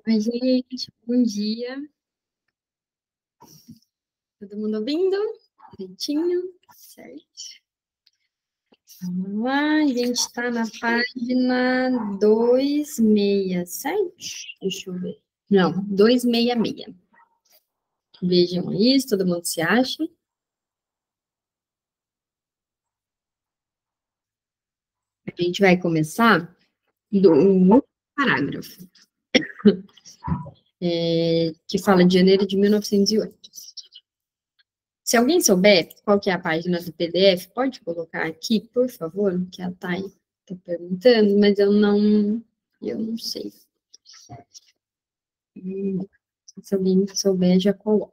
Oi, gente, bom dia. Todo mundo ouvindo? Direitinho? Certo. Vamos lá, a gente está na página 267. Deixa eu ver. Não, 266. Vejam isso, todo mundo se acha. A gente vai começar do último parágrafo, que fala de janeiro de 1908. Se alguém souber qual que é a página do PDF, pode colocar aqui, por favor, que a Thay está perguntando, mas eu não sei. Se alguém souber, já coloca.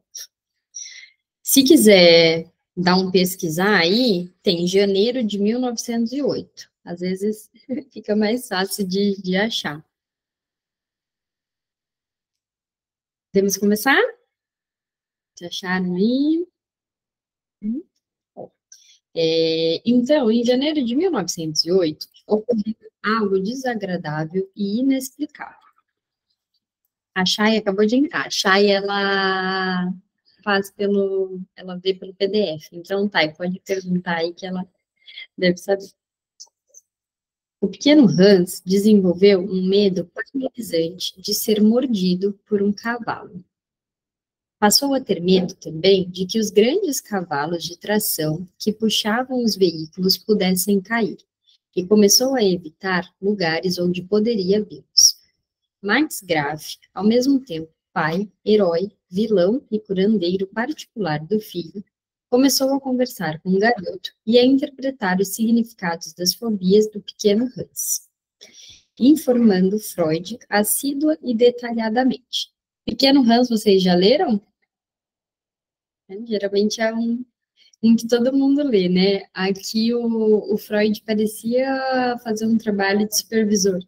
Se quiser dar um pesquisar aí, tem janeiro de 1908. Às vezes fica mais fácil de achar. Podemos começar? Já acharam aí? Então, em janeiro de 1908, ocorreu algo desagradável e inexplicável. A Chay acabou de entrar. A Chay, ela vê pelo PDF. Então, tá, pode perguntar aí que ela deve saber. O pequeno Hans desenvolveu um medo paralisante de ser mordido por um cavalo. Passou a ter medo também de que os grandes cavalos de tração que puxavam os veículos pudessem cair, e começou a evitar lugares onde poderia vê-los. Mais grave, ao mesmo tempo, pai, herói, vilão e curandeiro particular do filho, começou a conversar com o garoto e a interpretar os significados das fobias do pequeno Hans, informando Freud assídua e detalhadamente. Pequeno Hans, vocês já leram? Geralmente é um que todo mundo lê, né? Aqui o Freud parecia fazer um trabalho de supervisor,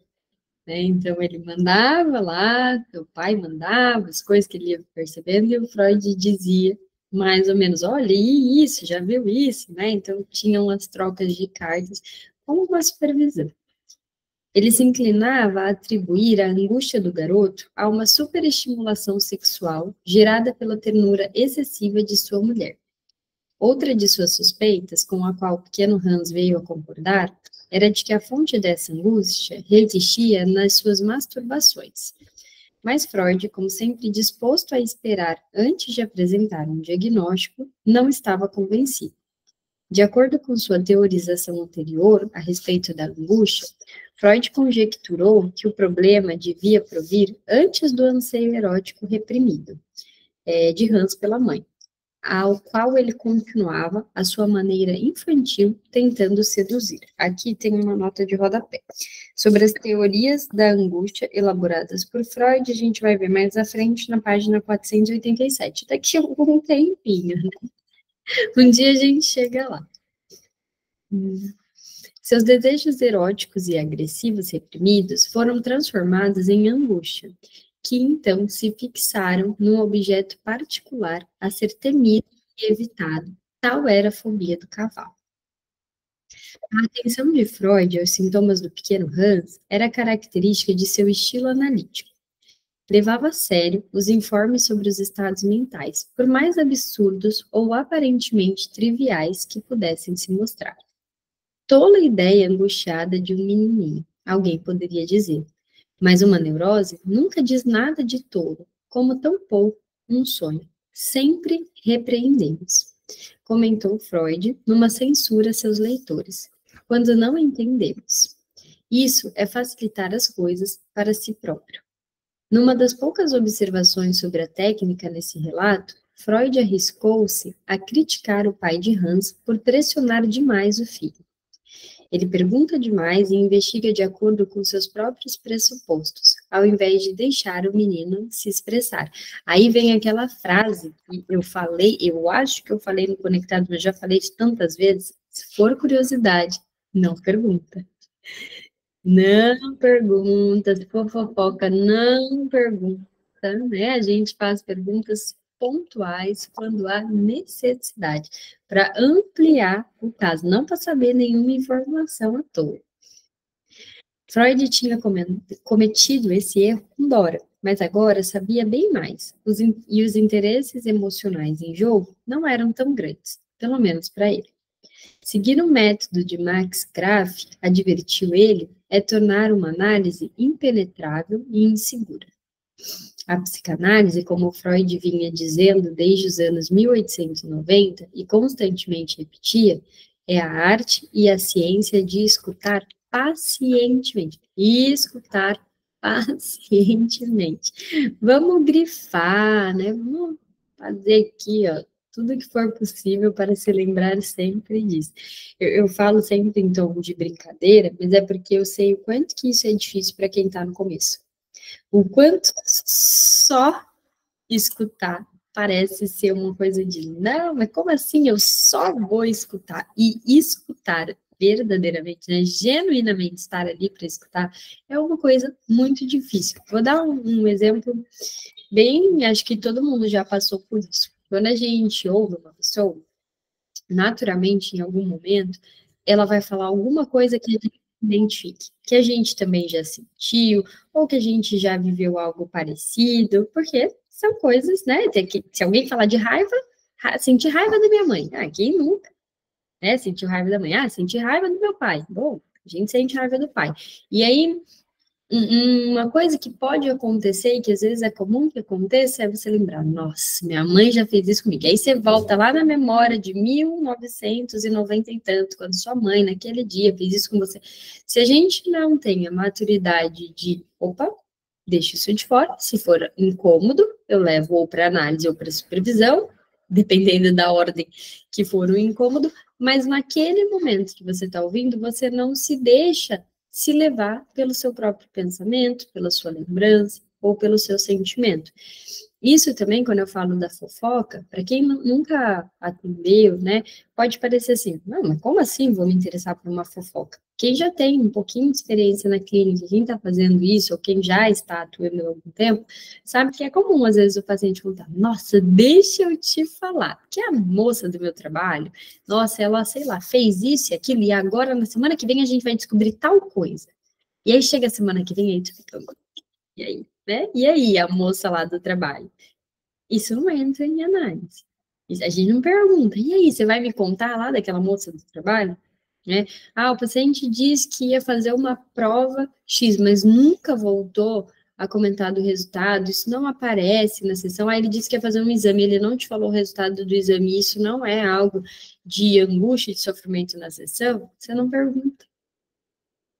né? Então ele mandava lá, o pai mandava as coisas que ele ia percebendo e o Freud dizia mais ou menos, olha, e isso, já viu isso, né? Então tinham as trocas de cartas como uma supervisão. Ele se inclinava a atribuir a angústia do garoto a uma superestimulação sexual gerada pela ternura excessiva de sua mulher. Outra de suas suspeitas, com a qual o pequeno Hans veio a concordar, era de que a fonte dessa angústia resistia nas suas masturbações. Mas Freud, como sempre disposto a esperar antes de apresentar um diagnóstico, não estava convencido. De acordo com sua teorização anterior a respeito da angústia, Freud conjecturou que o problema devia provir antes do anseio erótico reprimido, de Hans pela mãe, ao qual ele continuava, à sua maneira infantil, tentando seduzir. Aqui tem uma nota de rodapé. Sobre as teorias da angústia elaboradas por Freud, a gente vai ver mais à frente na página 487. Daqui a algum tempinho, né? Um dia a gente chega lá. Seus desejos eróticos e agressivos reprimidos foram transformados em angústia, que então se fixaram num objeto particular a ser temido e evitado. Tal era a fobia do cavalo. A atenção de Freud aos sintomas do pequeno Hans era característica de seu estilo analítico. Levava a sério os informes sobre os estados mentais, por mais absurdos ou aparentemente triviais que pudessem se mostrar. Tola ideia angustiada de um menininho, alguém poderia dizer. Mas uma neurose nunca diz nada de tolo, como tampouco um sonho. Sempre repreendemos, comentou Freud numa censura a seus leitores, quando não entendemos. Isso é facilitar as coisas para si próprio. Numa das poucas observações sobre a técnica nesse relato, Freud arriscou-se a criticar o pai de Hans por pressionar demais o filho. Ele pergunta demais e investiga de acordo com seus próprios pressupostos, ao invés de deixar o menino se expressar. Aí vem aquela frase que eu acho que eu falei no Conectado, mas já falei isso tantas vezes, se for curiosidade, não pergunta. Não pergunta, se for fofoca, não pergunta, né? A gente faz perguntas pontuais quando há necessidade, para ampliar o caso, não para saber nenhuma informação à toa. Freud tinha cometido esse erro com Dora, mas agora sabia bem mais. E os interesses emocionais em jogo não eram tão grandes, pelo menos para ele. Seguir o método de Max Graf, advertiu ele, é tornar uma análise impenetrável e insegura. A psicanálise, como Freud vinha dizendo desde os anos 1890 e constantemente repetia, é a arte e a ciência de escutar pacientemente. Escutar pacientemente. Vamos grifar, né? Vamos fazer aqui, ó, tudo que for possível para se lembrar sempre disso. Eu falo sempre em tom de brincadeira, mas é porque eu sei o quanto que isso é difícil para quem está no começo. O quanto só escutar parece ser uma coisa de, não, mas como assim eu só vou escutar? E escutar verdadeiramente, né, genuinamente estar ali para escutar, é uma coisa muito difícil. Vou dar um exemplo bem, acho que todo mundo já passou por isso. Quando a gente ouve uma pessoa, naturalmente, em algum momento, ela vai falar alguma coisa que a gente identifique, que a gente também já sentiu, ou que a gente já viveu algo parecido, porque são coisas, né? Se alguém falar de raiva, sentir raiva da minha mãe. Ah, quem nunca? Né? Sentiu raiva da mãe. Ah, senti raiva do meu pai. Bom, a gente sente raiva do pai. E aí, uma coisa que pode acontecer, e que às vezes é comum que aconteça, é você lembrar, nossa, minha mãe já fez isso comigo. Aí você volta lá na memória de 1990 e tanto, quando sua mãe, naquele dia, fez isso com você. Se a gente não tem a maturidade de, opa, deixa isso de fora, se for incômodo, eu levo ou para análise ou para supervisão, dependendo da ordem que for o incômodo, mas naquele momento que você está ouvindo, você não se deixa se levar pelo seu próprio pensamento, pela sua lembrança ou pelo seu sentimento. Isso também, quando eu falo da fofoca, para quem nunca atendeu, né, pode parecer assim, não, mas como assim vou me interessar por uma fofoca? Quem já tem um pouquinho de experiência na clínica, quem está fazendo isso, ou quem já está atuando há algum tempo, sabe que é comum, às vezes, o paciente contar, nossa, deixa eu te falar, que a moça do meu trabalho, nossa, ela, sei lá, fez isso e aquilo, e agora, na semana que vem, a gente vai descobrir tal coisa. E aí, chega a semana que vem, aí tu fica, e aí, né? E aí, a moça lá do trabalho? Isso não entra em análise. A gente não pergunta, e aí, você vai me contar lá daquela moça do trabalho? Né? Ah, o paciente diz que ia fazer uma prova X, mas nunca voltou a comentar do resultado, isso não aparece na sessão. Ah, ele disse que ia fazer um exame, ele não te falou o resultado do exame, isso não é algo de angústia, de sofrimento na sessão, você não pergunta.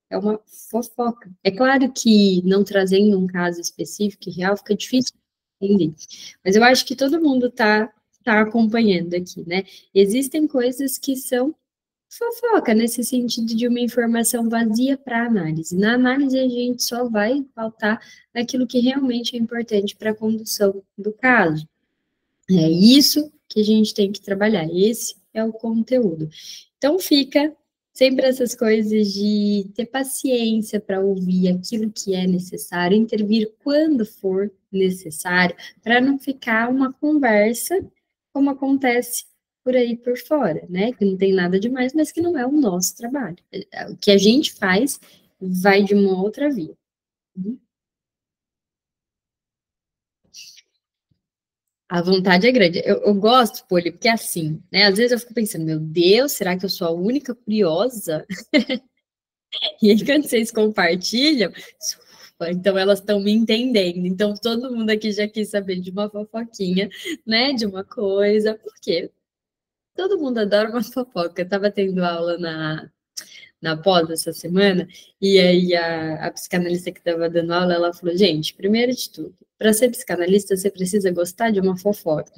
É uma fofoca. É claro que não trazendo um caso específico e real, fica difícil de entender. Mas eu acho que todo mundo tá acompanhando aqui, né? Existem coisas que são fofoca, nesse sentido de uma informação vazia para análise. Na análise, a gente só vai pautar naquilo que realmente é importante para a condução do caso. É isso que a gente tem que trabalhar, esse é o conteúdo. Então, fica sempre essas coisas de ter paciência para ouvir aquilo que é necessário, intervir quando for necessário, para não ficar uma conversa como acontece por aí por fora, né? Que não tem nada demais, mas que não é o nosso trabalho. O que a gente faz vai de uma outra via. A vontade é grande. Eu gosto, Poli, porque é assim, né? Às vezes eu fico pensando, meu Deus, será que eu sou a única curiosa? E aí, quando vocês compartilham, então elas estão me entendendo. Então, todo mundo aqui já quis saber de uma fofoquinha, né? De uma coisa. Por quê? Todo mundo adora uma fofoca. Eu estava tendo aula na pós essa semana, e aí a psicanalista que estava dando aula, ela falou, gente, primeiro de tudo, para ser psicanalista, você precisa gostar de uma fofoca.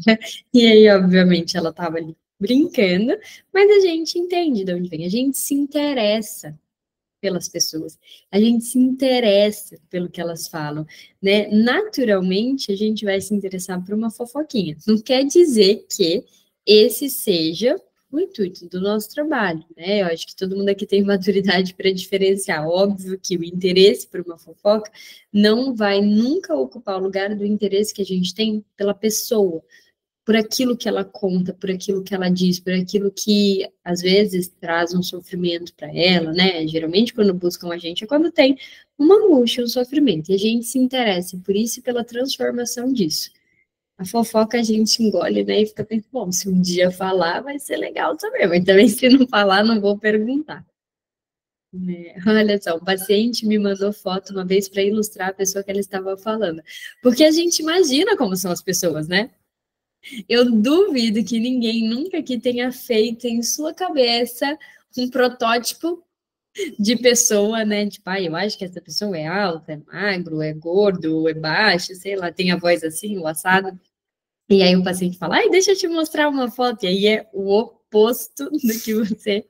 E aí, obviamente, ela estava ali brincando, mas a gente entende de onde vem, a gente se interessa pelas pessoas, a gente se interessa pelo que elas falam, né? Naturalmente, a gente vai se interessar por uma fofoquinha. Não quer dizer que esse seja o intuito do nosso trabalho, né? Eu acho que todo mundo aqui tem maturidade para diferenciar. Óbvio que o interesse por uma fofoca não vai nunca ocupar o lugar do interesse que a gente tem pela pessoa, por aquilo que ela conta, por aquilo que ela diz, por aquilo que, às vezes, traz um sofrimento para ela, né? Geralmente, quando buscam a gente, é quando tem uma angústia, um sofrimento, e a gente se interessa por isso e pela transformação disso. A fofoca a gente engole, né? E fica pensando, bom, se um dia falar, vai ser legal também, mas também se não falar, não vou perguntar. Olha só, o paciente me mandou foto uma vez para ilustrar a pessoa que ela estava falando. Porque a gente imagina como são as pessoas, né? Eu duvido que ninguém nunca que tenha feito em sua cabeça um protótipo de pessoa, né? Tipo, ah, eu acho que essa pessoa é alta, é magro, é gordo, é baixo, sei lá, tem a voz assim, o assado. E aí o paciente fala, ai, deixa eu te mostrar uma foto. E aí é o oposto do que você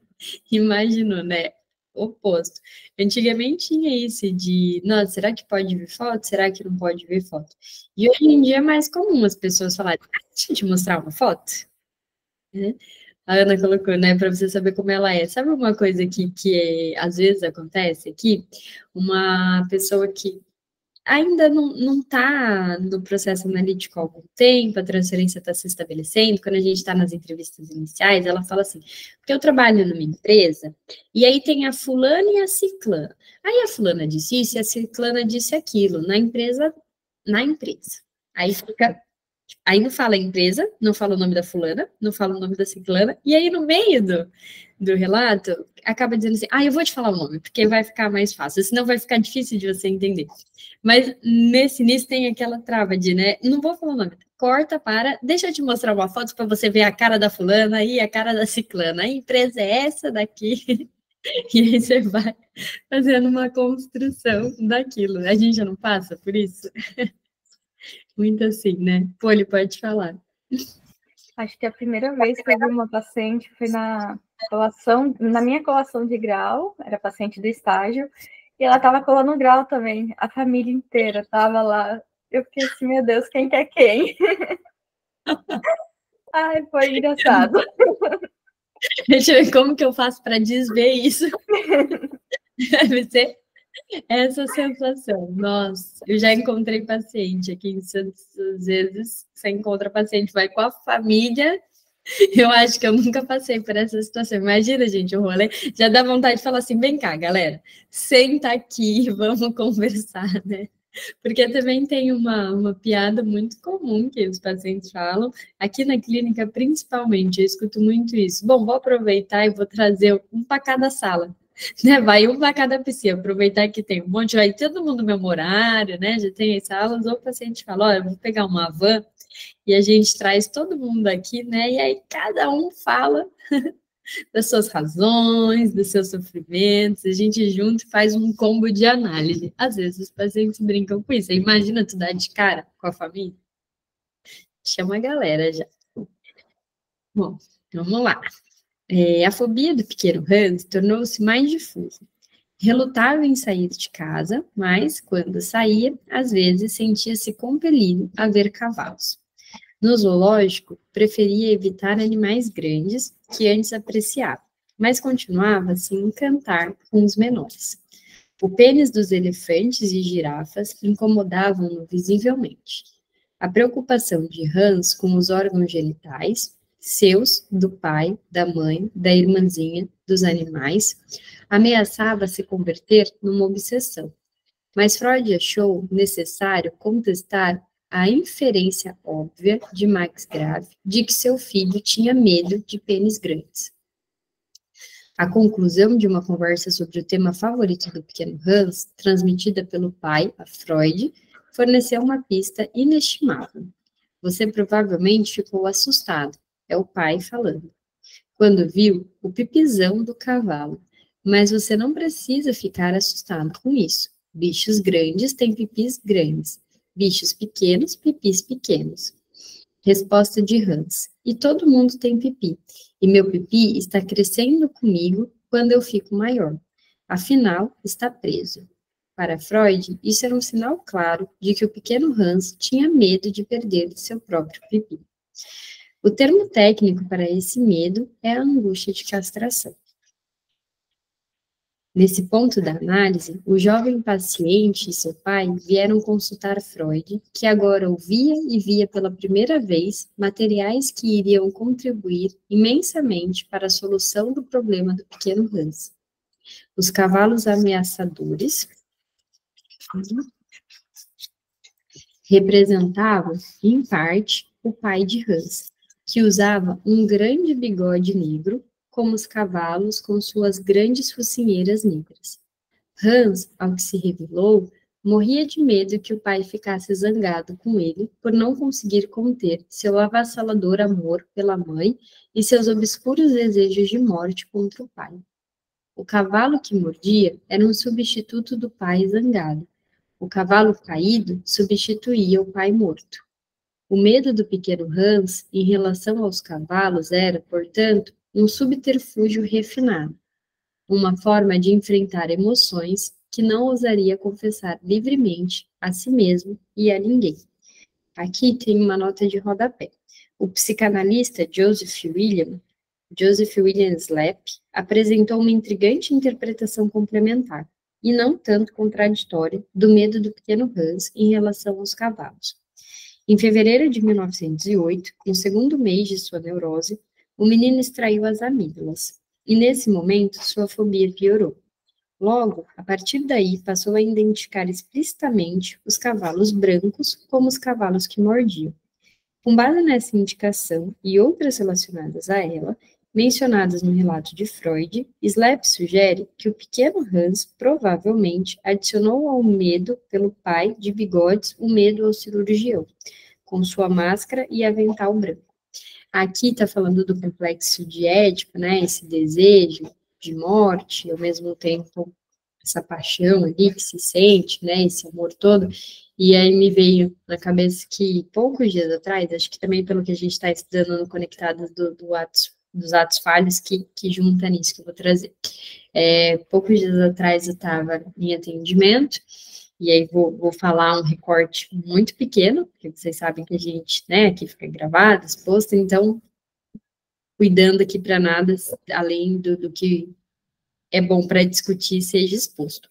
imaginou, né? Oposto. Antigamente tinha isso de, nossa, será que pode ver foto? Será que não pode ver foto? E hoje em dia é mais comum as pessoas falarem, ah, deixa eu te mostrar uma foto. Né? A Ana colocou, né, para você saber como ela é. Sabe uma coisa que às vezes acontece aqui? Uma pessoa que ainda não está no processo analítico há algum tempo, a transferência está se estabelecendo. Quando a gente está nas entrevistas iniciais, ela fala assim: porque eu trabalho numa empresa, e aí tem a fulana e a ciclana. Aí a fulana disse isso e a ciclana disse aquilo, na empresa. Aí fica. Aí não fala a empresa, não fala o nome da fulana, não fala o nome da ciclana, e aí no meio do relato, acaba dizendo assim, eu vou te falar o nome, porque vai ficar mais fácil, senão vai ficar difícil de você entender. Mas nisso tem aquela trava de, né, não vou falar o nome, corta para, deixa eu te mostrar uma foto para você ver a cara da fulana e a cara da ciclana, a empresa é essa daqui, e aí você vai fazendo uma construção daquilo. A gente já não passa por isso? Muito assim, né? Poli, pode falar. Acho que a primeira vez que eu vi uma paciente foi na minha colação de grau, era paciente do estágio, e ela estava colando grau também, a família inteira estava lá. Eu fiquei assim, meu Deus, quem quer quem? Ai, foi engraçado. Deixa eu ver como que eu faço para desver isso. Deve ser essa sensação. Nossa, eu já encontrei paciente aqui em Santos, às vezes você encontra paciente, vai com a família. Eu acho que eu nunca passei por essa situação. Imagina, gente, o rolê. Já dá vontade de falar assim: vem cá, galera, senta aqui, vamos conversar, né? Porque também tem uma piada muito comum que os pacientes falam, aqui na clínica principalmente, eu escuto muito isso. Bom, vou aproveitar e vou trazer um para cada sala. Né, vai um para cada piscina, aproveitar que tem um monte, vai todo mundo no mesmo horário, né? Já tem as salas, ou o paciente fala, olha, vou pegar uma van e a gente traz todo mundo aqui, né? E aí cada um fala das suas razões, dos seus sofrimentos, a gente junto faz um combo de análise. Às vezes os pacientes brincam com isso. Imagina tu dar de cara com a família? Chama a galera já. Bom, vamos lá. A fobia do pequeno Hans tornou-se mais difusa. Relutava em sair de casa, mas, quando saía, às vezes sentia-se compelido a ver cavalos. No zoológico, preferia evitar animais grandes, que antes apreciava, mas continuava a se encantar com os menores. O pênis dos elefantes e girafas incomodavam-no visivelmente. A preocupação de Hans com os órgãos genitais, seus, do pai, da mãe, da irmãzinha, dos animais, ameaçava se converter numa obsessão. Mas Freud achou necessário contestar a inferência óbvia de Max Grave de que seu filho tinha medo de pênis grandes. A conclusão de uma conversa sobre o tema favorito do pequeno Hans, transmitida pelo pai a Freud, forneceu uma pista inestimável. Você provavelmente ficou assustado. É o pai falando. Quando viu o pipizão do cavalo. Mas você não precisa ficar assustado com isso. Bichos grandes têm pipis grandes. Bichos pequenos, pipis pequenos. Resposta de Hans. E todo mundo tem pipi. E meu pipi está crescendo comigo quando eu fico maior. Afinal, está preso. Para Freud, isso era um sinal claro de que o pequeno Hans tinha medo de perder seu próprio pipi. O termo técnico para esse medo é a angústia de castração. Nesse ponto da análise, o jovem paciente e seu pai vieram consultar Freud, que agora ouvia e via pela primeira vez materiais que iriam contribuir imensamente para a solução do problema do pequeno Hans. Os cavalos ameaçadores representavam, em parte, o pai de Hans, que usava um grande bigode negro, como os cavalos com suas grandes focinheiras negras. Hans, ao que se revelou, morria de medo que o pai ficasse zangado com ele por não conseguir conter seu avassalador amor pela mãe e seus obscuros desejos de morte contra o pai. O cavalo que mordia era um substituto do pai zangado. O cavalo caído substituía o pai morto. O medo do pequeno Hans em relação aos cavalos era, portanto, um subterfúgio refinado, uma forma de enfrentar emoções que não ousaria confessar livremente a si mesmo e a ninguém. Aqui tem uma nota de rodapé. O psicanalista Joseph William Sleep, apresentou uma intrigante interpretação complementar, e não tanto contraditória, do medo do pequeno Hans em relação aos cavalos. Em fevereiro de 1908, no segundo mês de sua neurose, o menino extraiu as amígdalas, e nesse momento sua fobia piorou. Logo, a partir daí, passou a identificar explicitamente os cavalos brancos como os cavalos que mordiam. Com base nessa indicação e outras relacionadas a ela, mencionadas no relato de Freud, Slepp sugere que o pequeno Hans provavelmente adicionou ao medo pelo pai de bigodes o medo ao cirurgião, com sua máscara e avental branco. Aqui está falando do complexo de Édipo, né, esse desejo de morte, ao mesmo tempo essa paixão ali que se sente, né, esse amor todo, e aí me veio na cabeça que poucos dias atrás, acho que também pelo que a gente está estudando no Conectadas dos atos falhos, que junta nisso que eu vou trazer. Poucos dias atrás eu estava em atendimento, e aí vou falar um recorte muito pequeno, porque vocês sabem que a gente, né, aqui fica gravado, exposto, então, cuidando aqui para nada, além do que é bom para discutir, seja exposto.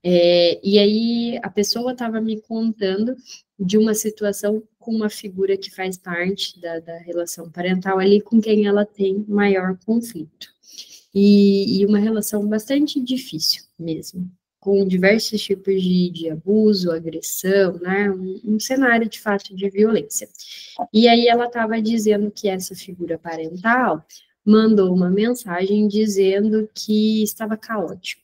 E aí a pessoa estava me contando de uma situação com uma figura que faz parte da relação parental ali com quem ela tem maior conflito. E uma relação bastante difícil mesmo, com diversos tipos de abuso, agressão, né, um cenário de fato de violência. E aí ela estava dizendo que essa figura parental mandou uma mensagem dizendo que estava caótico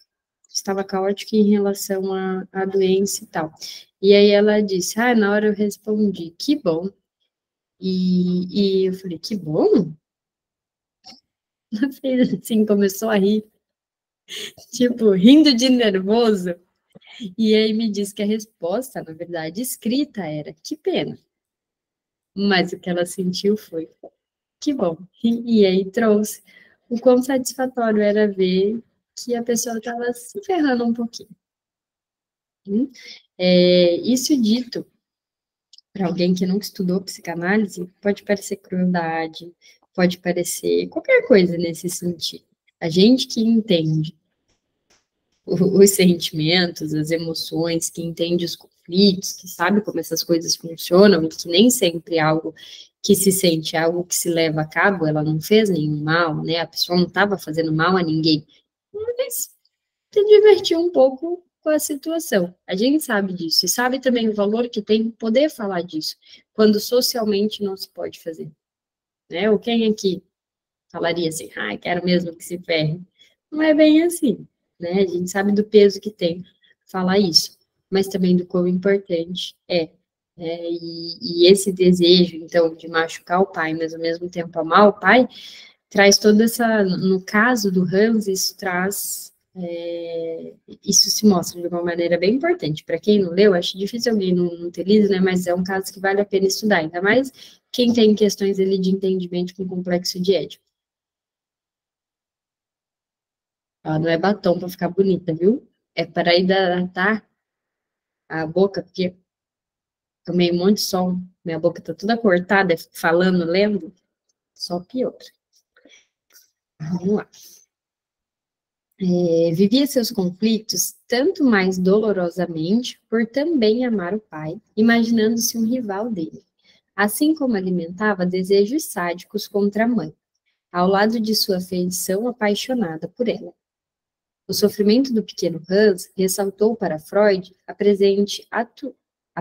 em relação à doença e tal. E aí ela disse, na hora eu respondi, que bom. E eu falei, que bom? Ela fez assim, começou a rir, tipo, rindo de nervoso. E aí me disse que a resposta, na verdade, escrita era, que pena. Mas o que ela sentiu foi, que bom. E aí trouxe o quão satisfatório era ver que a pessoa estava se ferrando um pouquinho. Isso dito para alguém que nunca estudou psicanálise, pode parecer crueldade, pode parecer qualquer coisa nesse sentido. A gente que entende os sentimentos, as emoções, que entende os conflitos, que sabe como essas coisas funcionam, e que nem sempre é algo que se sente, é algo que se leva a cabo, ela não fez nenhum mal, né? A pessoa não estava fazendo mal a ninguém, mas se divertir um pouco com a situação. A gente sabe disso, e sabe também o valor que tem poder falar disso, quando socialmente não se pode fazer. Né? Ou quem aqui falaria assim, quero mesmo que se ferre. Não é bem assim, né? A gente sabe do peso que tem falar isso, mas também do quão importante é. E esse desejo, então, de machucar o pai, mas ao mesmo tempo amar o pai, traz toda essa, no caso do Hans, isso traz, isso se mostra de uma maneira bem importante. Para quem não leu, acho difícil alguém não ter lido, né, mas é um caso que vale a pena estudar, ainda mais quem tem questões ali de entendimento com complexo de Édipo. Ela não é batom para ficar bonita, viu? É para hidratar a boca, porque tomei um monte de sol, minha boca tá toda cortada, falando, lendo, só pior. Vamos lá. Vivia seus conflitos tanto mais dolorosamente por também amar o pai, imaginando-se um rival dele, assim como alimentava desejos sádicos contra a mãe, ao lado de sua afeição apaixonada por ela. O sofrimento do pequeno Hans ressaltou para Freud a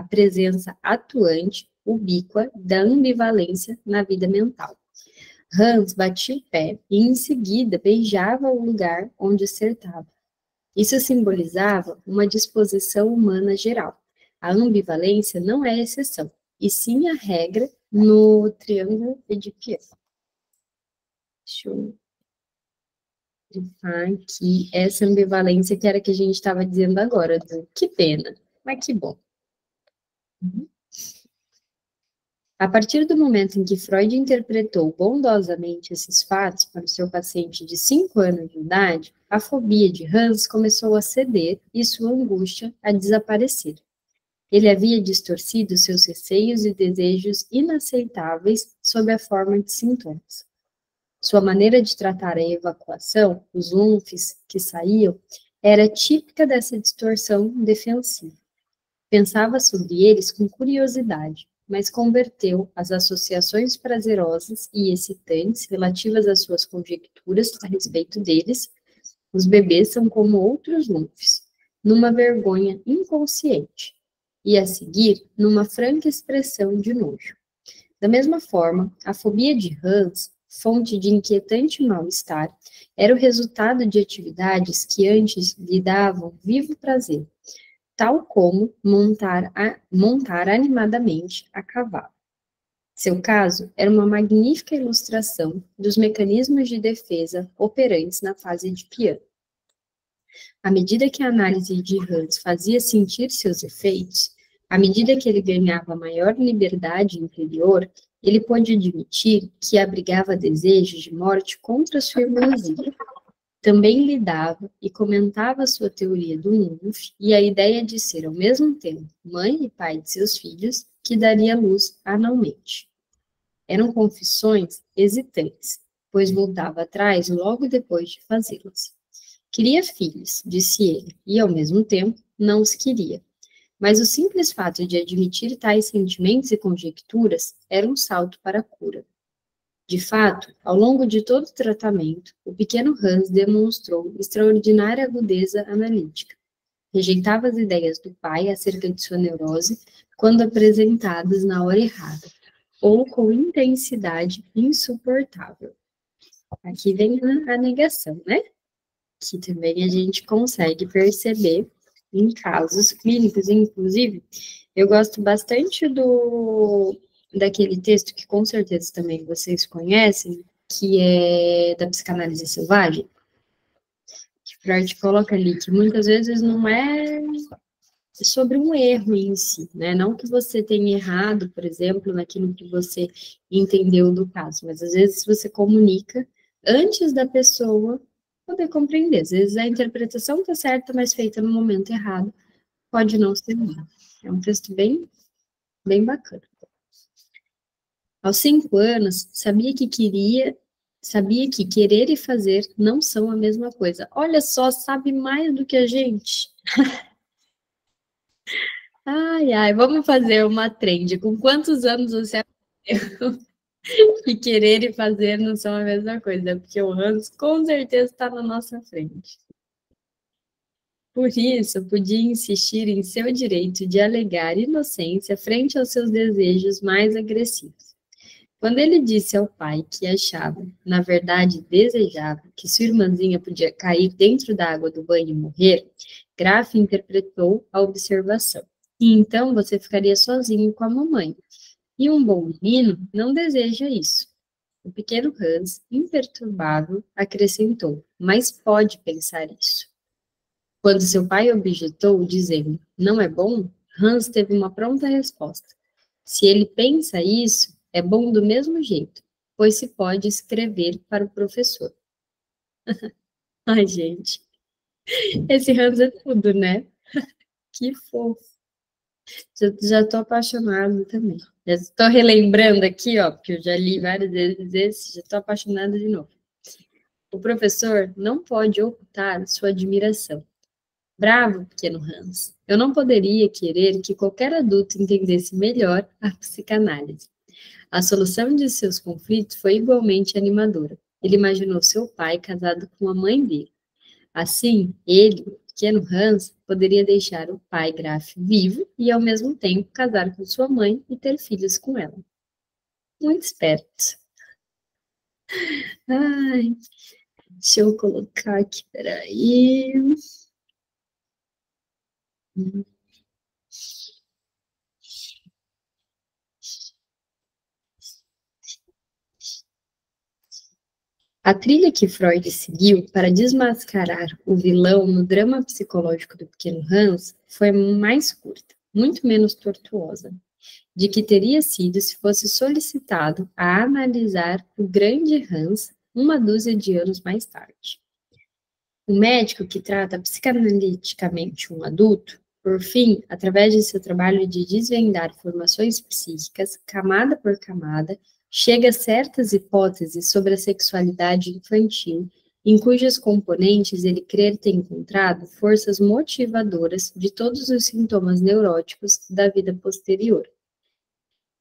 presença atuante, ubíqua, da ambivalência na vida mental. Hans batia o pé e, em seguida, beijava o lugar onde acertava. Isso simbolizava uma disposição humana geral. A ambivalência não é exceção, e sim a regra no triângulo edipiano. Deixa eu grifar aqui essa ambivalência que era que a gente estava dizendo agora, do que pena, mas que bom. A partir do momento em que Freud interpretou bondosamente esses fatos para o seu paciente de 5 anos de idade, a fobia de Hans começou a ceder e sua angústia a desaparecer. Ele havia distorcido seus receios e desejos inaceitáveis sob a forma de sintomas. Sua maneira de tratar a evacuação, os lunfes que saíam, era típica dessa distorção defensiva. Pensava sobre eles com curiosidade, mas converteu as associações prazerosas e excitantes relativas às suas conjecturas a respeito deles, os bebês são como outros lunfes, numa vergonha inconsciente, e a seguir, numa franca expressão de nojo. Da mesma forma, a fobia de Hans, fonte de inquietante mal-estar, era o resultado de atividades que antes lhe davam vivo prazer, tal como montar animadamente a cavalo. Seu caso era uma magnífica ilustração dos mecanismos de defesa operantes na fase de piano. À medida que a análise de Hans fazia sentir seus efeitos, à medida que ele ganhava maior liberdade interior, ele pôde admitir que abrigava desejos de morte contra sua irmãzinha. Também lidava e comentava sua teoria do Lunf e a ideia de ser, ao mesmo tempo, mãe e pai de seus filhos, que daria luz anualmente. Eram confissões hesitantes, pois voltava atrás logo depois de fazê-las. Queria filhos, disse ele, e, ao mesmo tempo, não os queria. Mas o simples fato de admitir tais sentimentos e conjecturas era um salto para a cura. De fato, ao longo de todo o tratamento, o pequeno Hans demonstrou extraordinária agudeza analítica. Rejeitava as ideias do pai acerca de sua neurose quando apresentadas na hora errada, ou com intensidade insuportável. Aqui vem a negação, né? Que também a gente consegue perceber em casos clínicos, inclusive, eu gosto bastante daquele texto que com certeza também vocês conhecem, que é da psicanálise selvagem, que Freud coloca ali, que muitas vezes não é sobre um erro em si, né? Não que você tenha errado, por exemplo, naquilo que você entendeu do caso, mas às vezes você comunica antes da pessoa poder compreender. Às vezes a interpretação está certa, mas feita no momento errado, pode não ser bom. É um texto bem, bem bacana. Aos 5 anos, sabia que querer e fazer não são a mesma coisa. Olha só, sabe mais do que a gente. Ai, ai, vamos fazer uma trend. Com quantos anos você aprendeu que querer e fazer não são a mesma coisa? Porque o Hans com certeza está na nossa frente. Por isso, podia insistir em seu direito de alegar inocência frente aos seus desejos mais agressivos. Quando ele disse ao pai que achava, na verdade desejava, que sua irmãzinha podia cair dentro da água do banho e morrer, Graff interpretou a observação. E então você ficaria sozinho com a mamãe. E um bom menino não deseja isso. O pequeno Hans, imperturbável, acrescentou, mas pode pensar isso. Quando seu pai objetou, dizendo, não é bom, Hans teve uma pronta resposta. Se ele pensa isso, é bom do mesmo jeito, pois se pode escrever para o professor. Ai, gente, esse Hans é tudo, né? Que fofo. Já tô apaixonada também. Já estou relembrando aqui, ó, porque eu já li várias vezes esse, já estou apaixonada de novo. O professor não pode ocultar sua admiração. Bravo, pequeno Hans. Eu não poderia querer que qualquer adulto entendesse melhor a psicanálise. A solução de seus conflitos foi igualmente animadora. Ele imaginou seu pai casado com a mãe dele. Assim, ele, o pequeno Hans, poderia deixar o pai Graf vivo e, ao mesmo tempo, casar com sua mãe e ter filhos com ela. Muito esperto. Ai, deixa eu colocar aqui, peraí. A trilha que Freud seguiu para desmascarar o vilão no drama psicológico do pequeno Hans foi mais curta, muito menos tortuosa, de que teria sido se fosse solicitado a analisar o grande Hans uma dúzia de anos mais tarde. O médico que trata psicanaliticamente um adulto, por fim, através de seu trabalho de desvendar formações psíquicas, camada por camada, chega a certas hipóteses sobre a sexualidade infantil, em cujas componentes ele crê ter encontrado forças motivadoras de todos os sintomas neuróticos da vida posterior.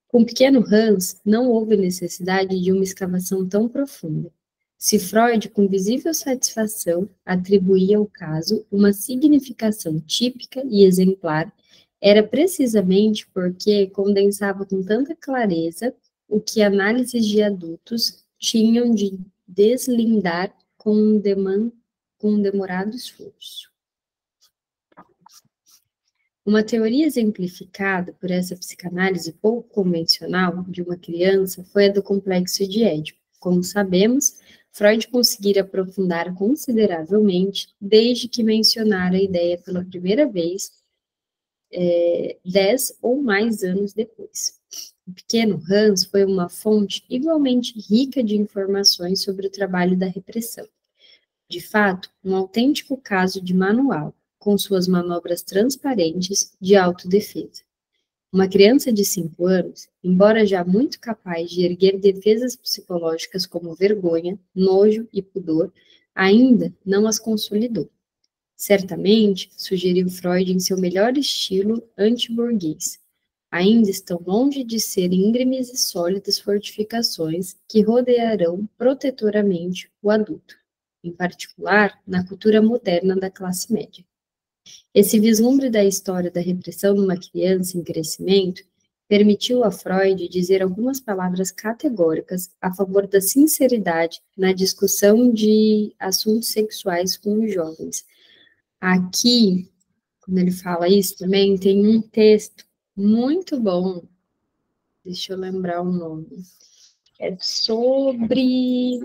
Com o pequeno Hans, não houve necessidade de uma escavação tão profunda. Se Freud, com visível satisfação, atribuía ao caso uma significação típica e exemplar, era precisamente porque condensava com tanta clareza o que análises de adultos tinham de deslindar com um demorado esforço. Uma teoria exemplificada por essa psicanálise pouco convencional de uma criança foi a do complexo de Édipo. Como sabemos, Freud conseguira aprofundar consideravelmente desde que mencionara a ideia pela primeira vez, 10 ou mais anos depois. O pequeno Hans foi uma fonte igualmente rica de informações sobre o trabalho da repressão. De fato, um autêntico caso de manual, com suas manobras transparentes de autodefesa. Uma criança de 5 anos, embora já muito capaz de erguer defesas psicológicas como vergonha, nojo e pudor, ainda não as consolidou. Certamente, sugeriu Freud em seu melhor estilo anti-burguês, ainda estão longe de serem íngremes e sólidas fortificações que rodearão protetoramente o adulto, em particular na cultura moderna da classe média. Esse vislumbre da história da repressão numa criança em crescimento permitiu a Freud dizer algumas palavras categóricas a favor da sinceridade na discussão de assuntos sexuais com os jovens. Aqui, quando ele fala isso também, tem um texto muito bom, deixa eu lembrar o nome, é sobre...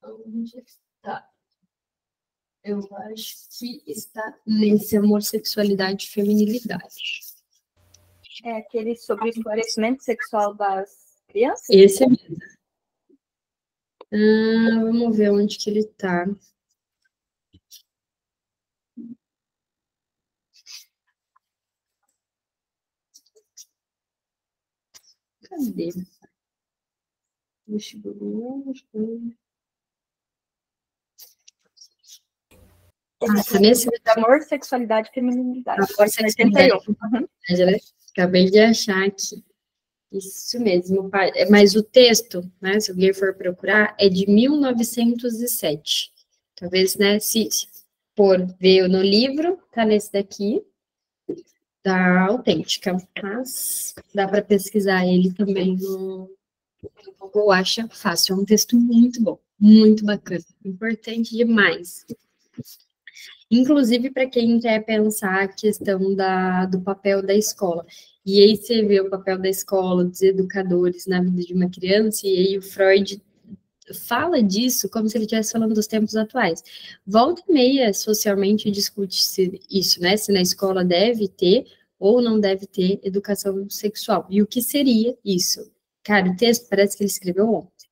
Onde está? Eu acho que está nesse Amor, Sexualidade e Feminilidade. É aquele sobre esclarecimento sexual das crianças? Esse é mesmo. Vamos ver onde que ele está. Cadê? Tá nesse Amor, Sexualidade e Feminilidade. Amor, Sexualidade e Feminilidade, né? Acabei de achar aqui. Isso mesmo, mas o texto, né, se alguém for procurar, é de 1907. Talvez, né, se for ver no livro, tá nesse daqui, da Autêntica, mas dá para pesquisar ele também no Google, acha fácil, é um texto muito bom, muito bacana, importante demais. Inclusive para quem quer pensar a questão do papel da escola. E aí você vê o papel da escola, dos educadores na vida de uma criança, e aí o Freud fala disso como se ele estivesse falando dos tempos atuais. Volta e meia, socialmente, discute-se isso, né? Se na escola deve ter ou não deve ter educação sexual. E o que seria isso? Cara, o texto parece que ele escreveu ontem.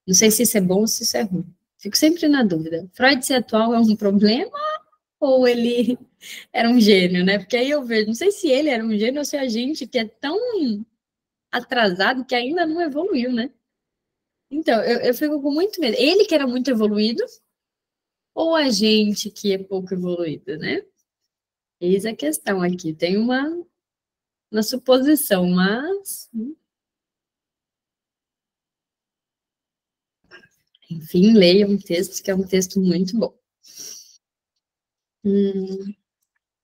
Não sei se isso é bom ou se isso é ruim. Fico sempre na dúvida. Freud ser atual é um problema ou ele era um gênio, né? Porque aí eu vejo, não sei se ele era um gênio ou se a gente que é tão atrasado que ainda não evoluiu, né? Então, eu fico com muito medo. Ele que era muito evoluído, ou a gente que é pouco evoluído, né? Eis a questão aqui. Tem uma suposição, mas... Enfim, leiam um texto, que é um texto muito bom.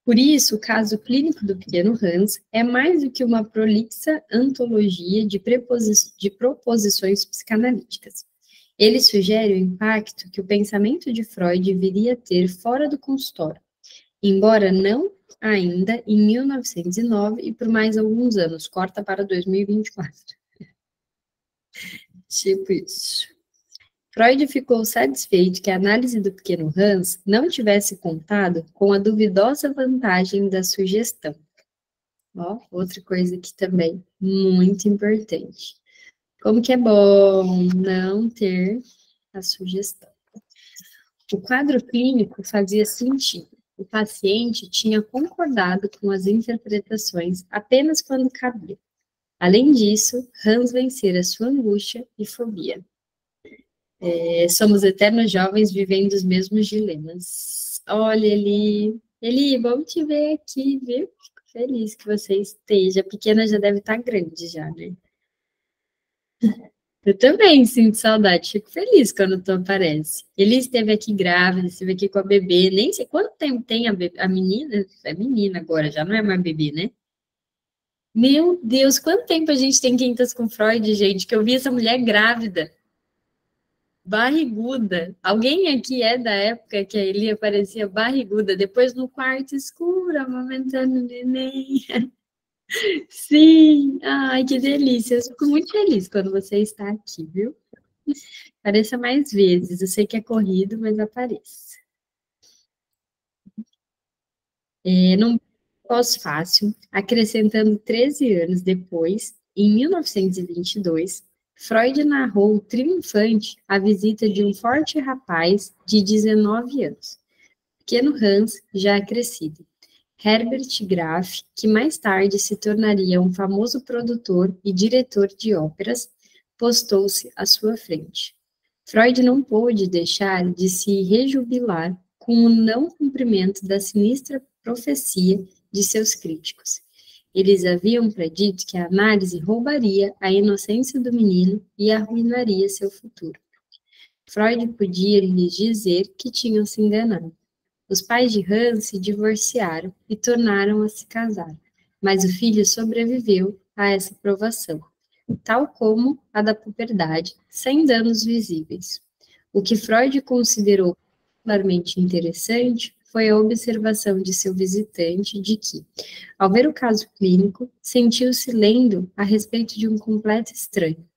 Por isso, o caso clínico do pequeno Hans é mais do que uma prolixa antologia de proposições psicanalíticas. Ele sugere o impacto que o pensamento de Freud viria a ter fora do consultório, embora não ainda em 1909 e por mais alguns anos, corta para 2024. Tipo isso. Freud ficou satisfeito que a análise do pequeno Hans não tivesse contado com a duvidosa vantagem da sugestão. Ó, outra coisa que também muito importante. Como que é bom não ter a sugestão. O quadro clínico fazia sentido. O paciente tinha concordado com as interpretações apenas quando cabia. Além disso, Hans vencera sua angústia e fobia. Somos eternos jovens vivendo os mesmos dilemas. Olha, Eli, bom te ver aqui, viu? Fico feliz que você esteja. A pequena já deve estar grande já, né? Eu também sinto saudade, fico feliz quando tu aparece. Ele esteve aqui grávida, esteve aqui com a bebê, nem sei quanto tempo tem a menina, é menina agora, já não é mais bebê, né? Meu Deus, quanto tempo a gente tem Quintas com Freud, gente, que eu vi essa mulher grávida. Barriguda. Alguém aqui é da época que a Eli aparecia barriguda, depois no quarto escuro, amamentando o neném. Sim, ai, que delícia. Eu fico muito feliz quando você está aqui, viu? Apareça mais vezes. Eu sei que é corrido, mas apareça. Num pós-fácil, acrescentando 13 anos depois, em 1922, Freud narrou triunfante a visita de um forte rapaz de 19 anos, pequeno Hans, já crescido, Herbert Graf, que mais tarde se tornaria um famoso produtor e diretor de óperas, postou-se à sua frente. Freud não pôde deixar de se rejubilar com o não cumprimento da sinistra profecia de seus críticos. Eles haviam predito que a análise roubaria a inocência do menino e arruinaria seu futuro. Freud podia lhes dizer que tinham se enganado. Os pais de Hans se divorciaram e tornaram a se casar, mas o filho sobreviveu a essa provação, tal como a da puberdade, sem danos visíveis. O que Freud considerou particularmente interessante foi a observação de seu visitante de que, ao ver o caso clínico, sentiu-se lendo a respeito de um completo estranho.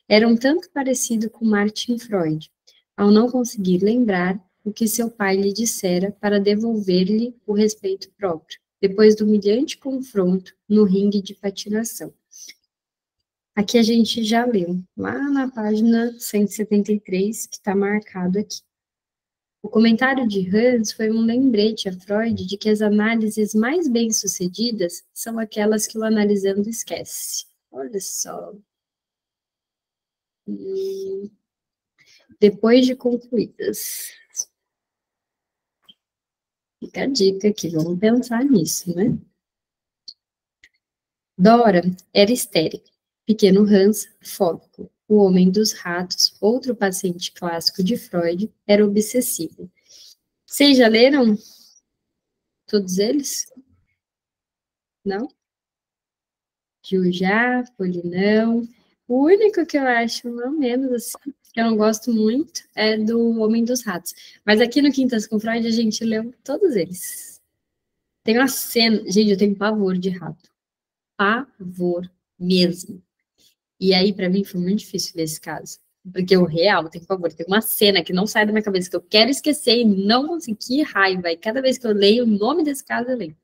Era um tanto parecido com Martin Freud, ao não conseguir lembrar o que seu pai lhe dissera para devolver-lhe o respeito próprio, depois do humilhante confronto no ringue de patinação. Aqui a gente já leu, lá na página 173, que está marcado aqui. O comentário de Hans foi um lembrete a Freud de que as análises mais bem-sucedidas são aquelas que o analisando esquece. Olha só. Depois de concluídas. Fica a dica aqui, vamos pensar nisso, né? Dora era histérica. Pequeno Hans, fóbico. O homem dos ratos, outro paciente clássico de Freud, era obsessivo. Vocês já leram todos eles? Não? Gil já, Polinão. O único que eu acho, não menos assim, que eu não gosto muito, é do Homem dos Ratos. Mas aqui no Quintas com Freud a gente leu todos eles. Tem uma cena, gente, eu tenho pavor de rato. Pavor mesmo. E aí, para mim, foi muito difícil ver esse caso. Porque o real, tem pavor, tem uma cena que não sai da minha cabeça, que eu quero esquecer e não consegui, raiva. E cada vez que eu leio o nome desse caso, eu leio.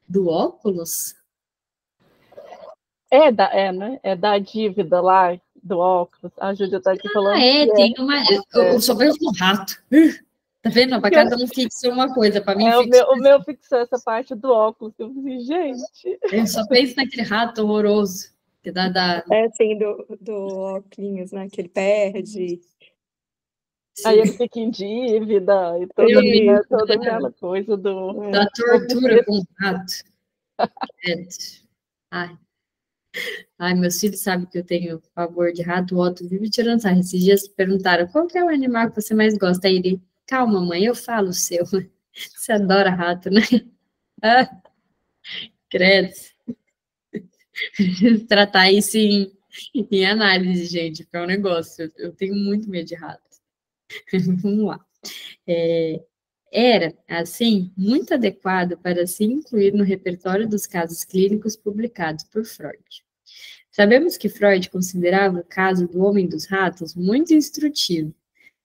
Do óculos? Né? É da dívida lá, do óculos. A Júlia está aqui falando. Tem uma. Eu só vejo no rato. Tá vendo? Para cada um fixou uma coisa, para mim o meu fixou essa parte do óculos. Eu falei, gente. Eu só penso naquele rato horroroso. Que dá. Assim, do óculos, né? Que ele perde. Aí ele fica em dívida e toda aquela coisa da tortura com o rato. Ai, meus filhos sabem que eu tenho pavor de rato, o Otto vive tirando sarro. Esses dias perguntaram, qual que é o animal que você mais gosta? Aí ele, calma, mãe, eu falo o seu. Você adora rato, né? Ah, credo. Tratar isso em análise, gente, porque é um negócio. Eu tenho muito medo de rato. Vamos lá. Era, assim, muito adequado para se incluir no repertório dos casos clínicos publicados por Freud. Sabemos que Freud considerava o caso do homem dos ratos muito instrutivo,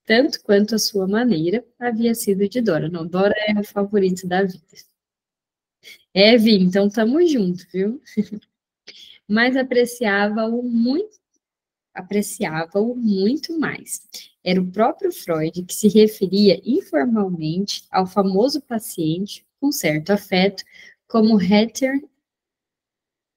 tanto quanto a sua maneira havia sido de Dora. Não, Dora é o favorito da vida. Vi, então tamo junto, viu? Mas apreciava-o muito mais. Era o próprio Freud que se referia informalmente ao famoso paciente, com certo afeto, como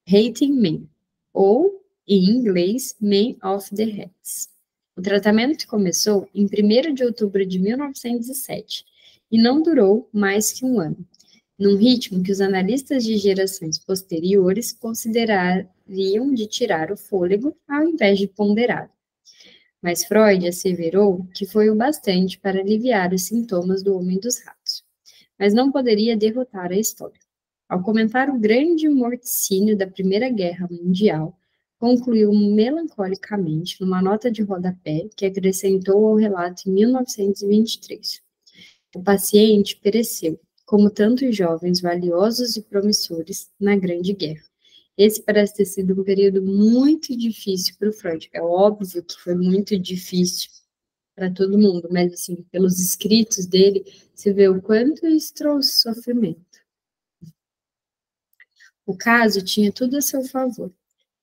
Hating Man, ou, em inglês, Man of the Rats. O tratamento começou em 1º de outubro de 1907 e não durou mais que um ano, num ritmo que os analistas de gerações posteriores considerariam de tirar o fôlego ao invés de ponderar. Mas Freud asseverou que foi o bastante para aliviar os sintomas do homem dos ratos, mas não poderia derrotar a história. Ao comentar o grande morticínio da Primeira Guerra Mundial, concluiu melancolicamente numa nota de rodapé que acrescentou ao relato em 1923. O paciente pereceu, como tantos jovens valiosos e promissores, na Grande Guerra. Esse parece ter sido um período muito difícil para o Freud. É óbvio que foi muito difícil para todo mundo, mas, assim, pelos escritos dele, se vê o quanto isso trouxe sofrimento. O caso tinha tudo a seu favor.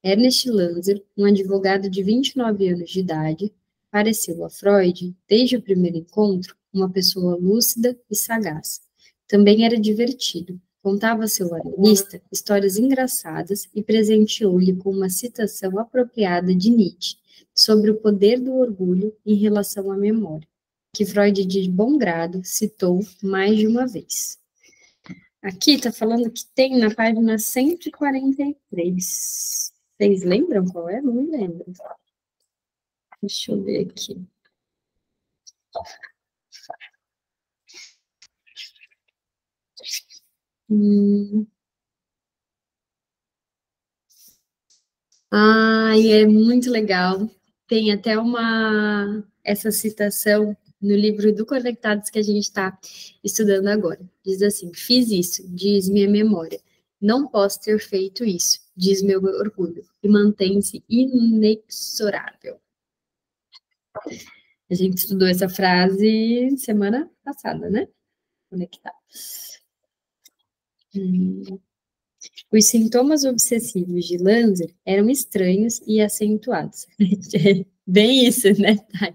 Ernest Lanzer, um advogado de 29 anos de idade, pareceu a Freud, desde o primeiro encontro, uma pessoa lúcida e sagaz. Também era divertido. Contava a seu analista histórias engraçadas e presenteou-lhe com uma citação apropriada de Nietzsche sobre o poder do orgulho em relação à memória, que Freud, de bom grado, citou mais de uma vez. Aqui está falando que tem na página 143. Vocês lembram qual é? Não me lembro. Deixa eu ver aqui. É muito legal. Tem até essa citação no livro do Conectados que a gente está estudando agora. Diz assim, fiz isso, diz minha memória. Não posso ter feito isso, diz meu orgulho. E mantém-se inexorável. A gente estudou essa frase semana passada, né? Conectados. Os sintomas obsessivos de Lanzer eram estranhos e acentuados. Bem isso, né, Thay?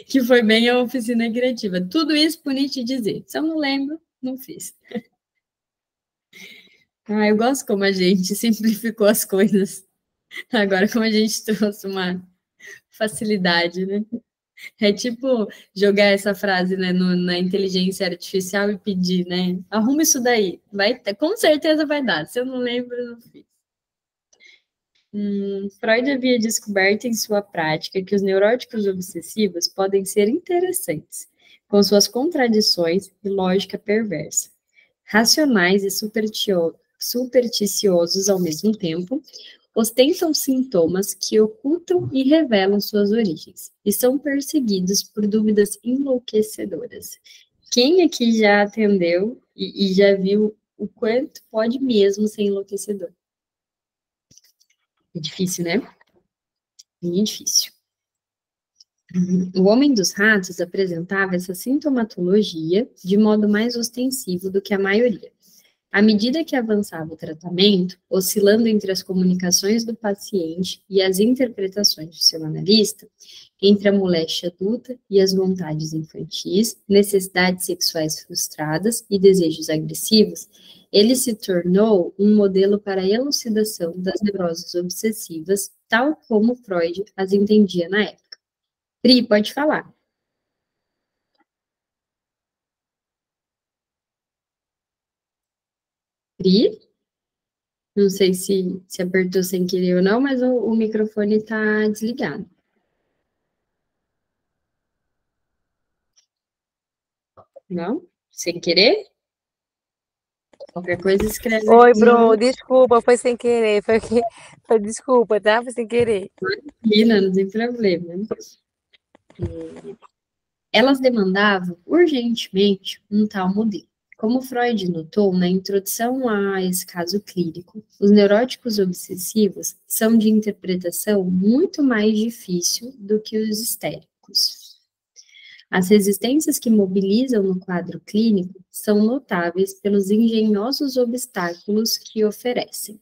Que foi bem a oficina criativa. Tudo isso por Nietzsche dizer. Se eu não lembro, não fiz. Eu gosto como a gente simplificou as coisas. Agora, como a gente trouxe uma facilidade, né? É tipo jogar essa frase, né, na inteligência artificial e pedir, né? Arruma isso daí. Com certeza vai dar. Se eu não lembro, eu não fiz. Freud havia descoberto em sua prática que os neuróticos obsessivos podem ser interessantes, com suas contradições e lógica perversa. Racionais e supersticiosos ao mesmo tempo, ostentam sintomas que ocultam e revelam suas origens, e são perseguidos por dúvidas enlouquecedoras. Quem aqui já atendeu e já viu o quanto pode mesmo ser enlouquecedor? É difícil, né? Bem difícil. O homem dos ratos apresentava essa sintomatologia de modo mais ostensivo do que a maioria. À medida que avançava o tratamento, oscilando entre as comunicações do paciente e as interpretações do seu analista, entre a moléstia adulta e as vontades infantis, necessidades sexuais frustradas e desejos agressivos, ele se tornou um modelo para a elucidação das neuroses obsessivas, tal como Freud as entendia na época. Pri, pode falar. Pri? Não sei se apertou sem querer ou não, mas o microfone está desligado. Não? Sem querer? Qualquer coisa escreve. Oi, Bruno, desculpa, foi sem querer. Desculpa, tá? Foi sem querer. Imagina, não tem problema. Elas demandavam urgentemente um tal modelo. Como Freud notou na introdução a esse caso clínico, os neuróticos obsessivos são de interpretação muito mais difícil do que os histéricos. As resistências que mobilizam no quadro clínico são notáveis pelos engenhosos obstáculos que oferecem.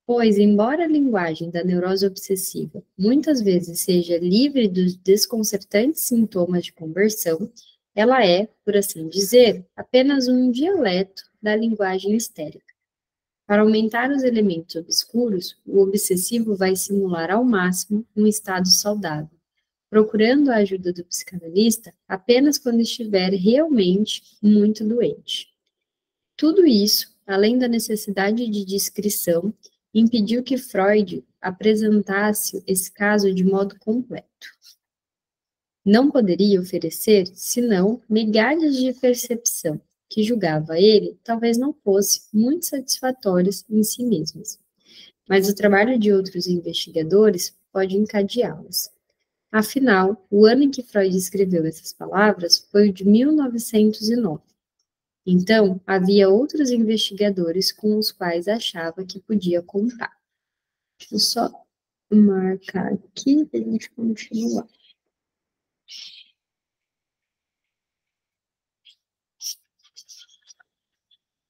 Pois, embora a linguagem da neurose obsessiva muitas vezes seja livre dos desconcertantes sintomas de conversão, ela é, por assim dizer, apenas um dialeto da linguagem histérica. Para aumentar os elementos obscuros, o obsessivo vai simular ao máximo um estado saudável, procurando a ajuda do psicanalista apenas quando estiver realmente muito doente. Tudo isso, além da necessidade de descrição, impediu que Freud apresentasse esse caso de modo completo. Não poderia oferecer, senão, migalhas de percepção, que julgava ele talvez não fosse muito satisfatórias em si mesmas. Mas o trabalho de outros investigadores pode encadeá-las. Afinal, o ano em que Freud escreveu essas palavras foi o de 1909. Então, havia outros investigadores com os quais achava que podia contar. Deixa eu só marcar aqui para a gente continuar.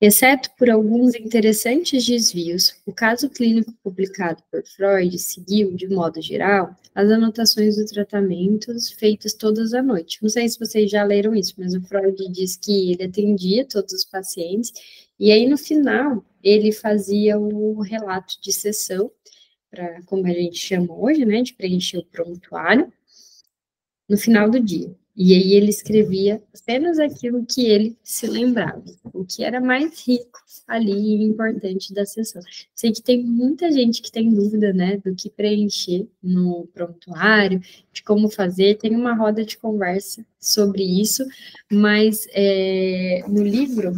Exceto por alguns interessantes desvios, o caso clínico publicado por Freud seguiu, de modo geral, as anotações dos tratamentos feitas todas à noite. Não sei se vocês já leram isso, mas o Freud diz que ele atendia todos os pacientes, e aí no final ele fazia o relato de sessão, para, como a gente chama hoje, né, de preencher o prontuário, no final do dia. E aí ele escrevia apenas aquilo que ele se lembrava, o que era mais rico ali e importante da sessão. Sei que tem muita gente que tem dúvida, né, do que preencher no prontuário, de como fazer, tem uma roda de conversa sobre isso, mas no livro,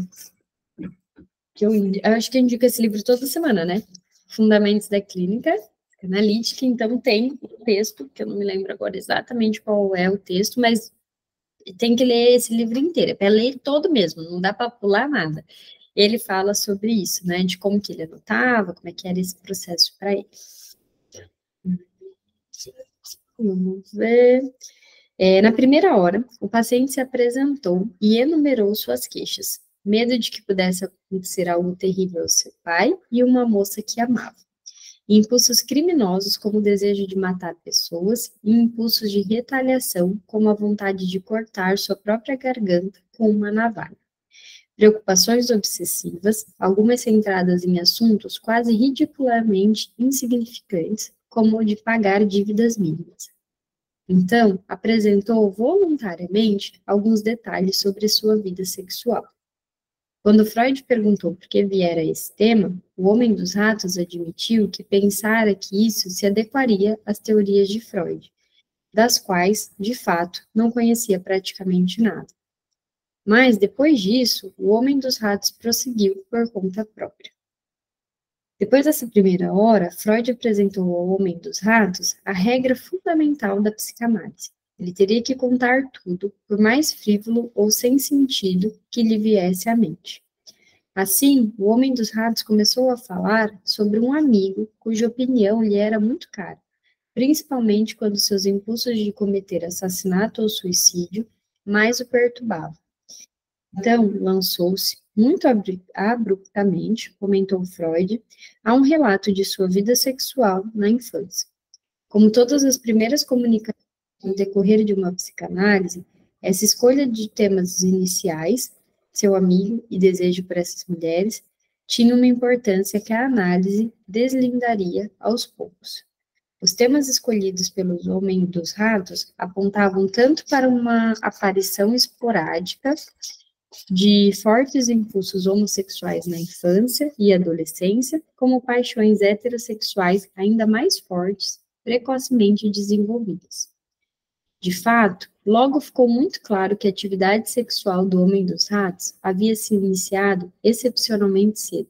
que eu acho que eu indico esse livro toda semana, né, Fundamentos da Clínica Analítica, então tem um texto, que eu não me lembro agora exatamente qual é o texto, mas tem que ler esse livro inteiro, é para ler todo mesmo, não dá para pular nada. Ele fala sobre isso, né, de como que ele anotava, como é que era esse processo para ele. Vamos ver. Na primeira hora, o paciente se apresentou e enumerou suas queixas. Medo de que pudesse acontecer algo terrível ao seu pai e uma moça que amava. Impulsos criminosos, como o desejo de matar pessoas, e impulsos de retaliação, como a vontade de cortar sua própria garganta com uma navalha. Preocupações obsessivas, algumas centradas em assuntos quase ridiculamente insignificantes, como o de pagar dívidas mínimas. Então, apresentou voluntariamente alguns detalhes sobre sua vida sexual. Quando Freud perguntou por que viera esse tema, o homem dos ratos admitiu que pensara que isso se adequaria às teorias de Freud, das quais, de fato, não conhecia praticamente nada. Mas, depois disso, o homem dos ratos prosseguiu por conta própria. Depois dessa primeira hora, Freud apresentou ao homem dos ratos a regra fundamental da psicanálise. Ele teria que contar tudo, por mais frívolo ou sem sentido que lhe viesse à mente. Assim, o homem dos ratos começou a falar sobre um amigo cuja opinião lhe era muito cara, principalmente quando seus impulsos de cometer assassinato ou suicídio mais o perturbavam. Então, lançou-se, muito abruptamente, comentou Freud, a um relato de sua vida sexual na infância. Como todas as primeiras comunicações no decorrer de uma psicanálise, essa escolha de temas iniciais, seu amigo e desejo por essas mulheres, tinha uma importância que a análise deslindaria aos poucos. Os temas escolhidos pelos homens dos ratos apontavam tanto para uma aparição esporádica de fortes impulsos homossexuais na infância e adolescência, como paixões heterossexuais ainda mais fortes, precocemente desenvolvidas. De fato, logo ficou muito claro que a atividade sexual do homem dos ratos havia se iniciado excepcionalmente cedo.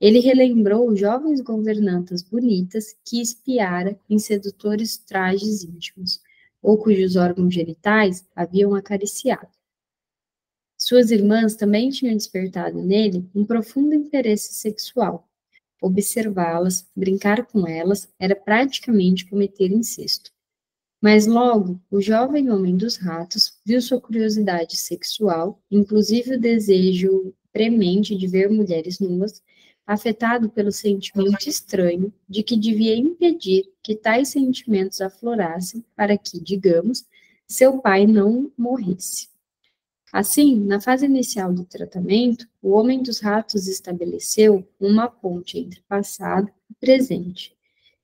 Ele relembrou jovens governantas bonitas que espiara em sedutores trajes íntimos, ou cujos órgãos genitais haviam acariciado. Suas irmãs também tinham despertado nele um profundo interesse sexual. Observá-las, brincar com elas, era praticamente cometer incesto. Mas logo, o jovem homem dos ratos viu sua curiosidade sexual, inclusive o desejo premente de ver mulheres nuas, afetado pelo sentimento estranho de que devia impedir que tais sentimentos aflorassem para que, digamos, seu pai não morresse. Assim, na fase inicial do tratamento, o homem dos ratos estabeleceu uma ponte entre passado e presente.